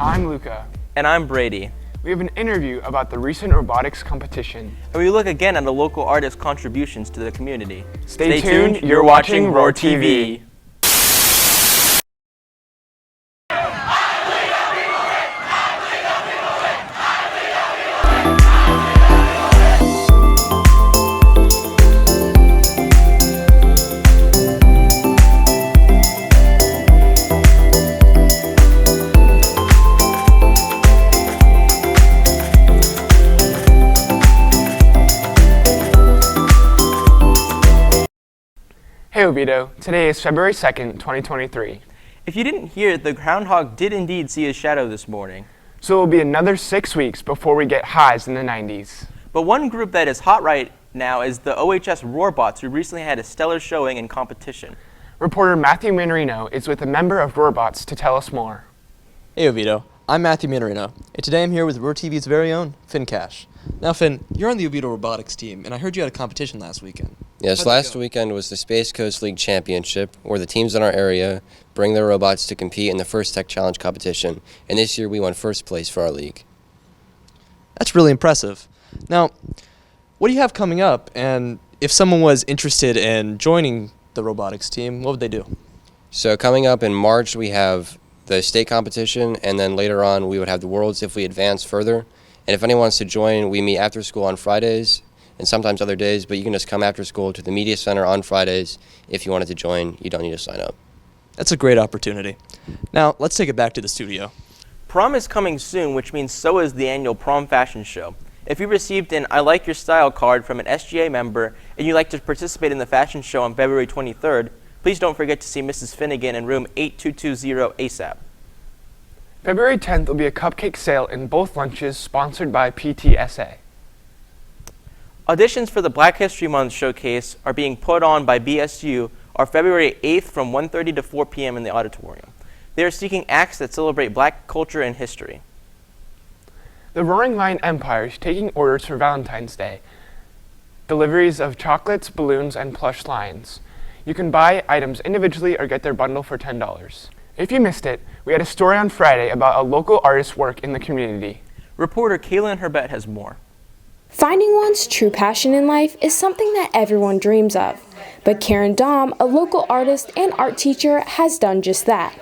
I'm Luca. And I'm Brady. We have an interview about the recent robotics competition. And we look again at the local artists' contributions to the community. Stay tuned, you're watching Roar TV. Hey Oviedo, today is February 2nd, 2023. If you didn't hear, the groundhog did indeed see his shadow this morning. So it will be another 6 weeks before we get highs in the 90s. But one group that is hot right now is the OHS Roarbots, who recently had a stellar showing in competition. Reporter Matthew Manarino is with a member of Roarbots to tell us more. Hey Oviedo, I'm Matthew Manarino, and today I'm here with Roar TV's very own Finn Cash. Now Finn, you're on the Oviedo Robotics team, and I heard you had a competition last weekend. Yes, last weekend was the Space Coast League Championship, where the teams in our area bring their robots to compete in the First Tech Challenge competition, and this year we won first place for our league. That's really impressive. Now, what do you have coming up, and if someone was interested in joining the robotics team, what would they do? So coming up in March, we have the state competition, and then later on we would have the Worlds if we advance further. And if anyone wants to join, we meet after school on Fridays, and sometimes other days, but you can just come after school to the Media Center on Fridays. If you wanted to join, you don't need to sign up. That's a great opportunity. Now, let's take it back to the studio. Prom is coming soon, which means so is the annual prom fashion show. If you received an I Like Your Style card from an SGA member and you'd like to participate in the fashion show on February 23rd, please don't forget to see Mrs. Finnegan in room 8220 ASAP. February 10th will be a cupcake sale in both lunches sponsored by PTSA. Auditions for the Black History Month showcase are being put on by BSU on February 8th from 1:30 to 4 p.m. in the auditorium. They are seeking acts that celebrate black culture and history. The Roaring Lion Empire is taking orders for Valentine's Day. Deliveries of chocolates, balloons, and plush lions. You can buy items individually or get their bundle for $10. If you missed it, we had a story on Friday about a local artist's work in the community. Reporter Kaylin Herbett has more. Finding one's true passion in life is something that everyone dreams of. But Karen Dahm, a local artist and art teacher, has done just that.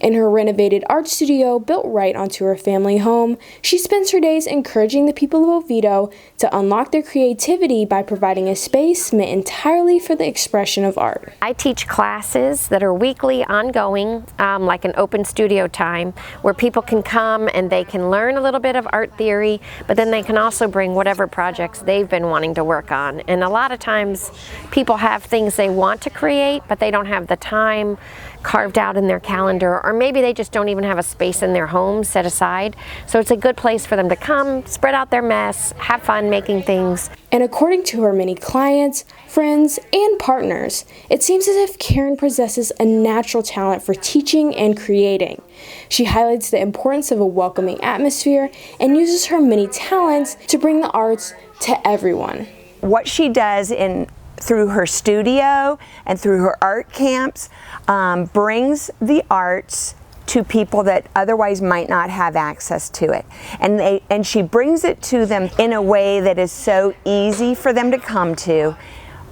In her renovated art studio built right onto her family home, she spends her days encouraging the people of Oviedo to unlock their creativity by providing a space meant entirely for the expression of art. I teach classes that are weekly, ongoing, like an open studio time, where people can come and they can learn a little bit of art theory, but then they can also bring whatever projects they've been wanting to work on. And a lot of times people have things they want to create, but they don't have the time carved out in their calendar, or maybe they just don't even have a space in their home set aside. So it's a good place for them to come, spread out their mess, have fun making things. And according to her many clients, friends, and partners, it seems as if Karen possesses a natural talent for teaching and creating. She highlights the importance of a welcoming atmosphere and uses her many talents to bring the arts to everyone. What she does through her studio and through her art camps brings the arts to people that otherwise might not have access to it. And she brings it to them in a way that is so easy for them to come to,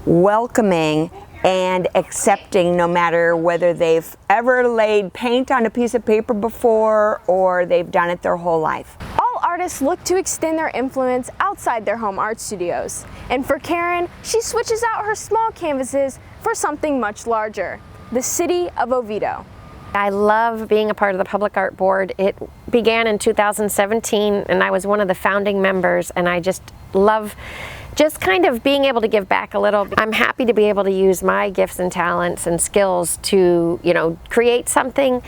welcoming and accepting, no matter whether they've ever laid paint on a piece of paper before or they've done it their whole life. Artists look to extend their influence outside their home art studios. And for Karen, she switches out her small canvases for something much larger, the city of Oviedo. I love being a part of the Public Art Board. It began in 2017 and I was one of the founding members, and I just love just kind of being able to give back a little. I'm happy to be able to use my gifts and talents and skills to, create something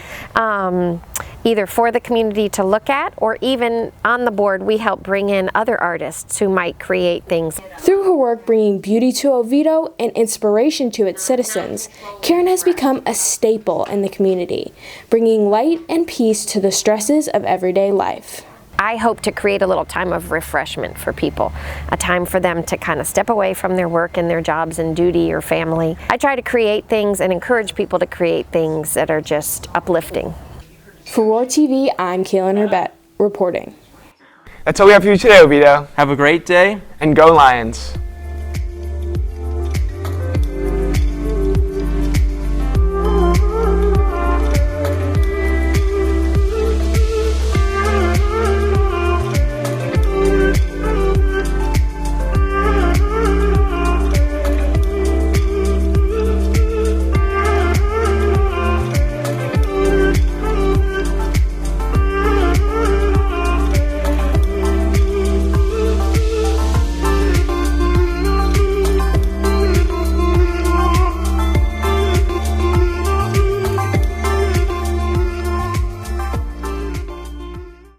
either for the community to look at, or even on the board we help bring in other artists who might create things. Through her work bringing beauty to Oviedo and inspiration to its citizens, Karen has become a staple in the community, bringing light and peace to the stresses of everyday life. I hope to create a little time of refreshment for people, a time for them to kind of step away from their work and their jobs and duty or family. I try to create things and encourage people to create things that are just uplifting. For Roar TV, I'm Kaylin Herbett, reporting. That's all we have for you today, Oviedo. Have a great day. And go Lions.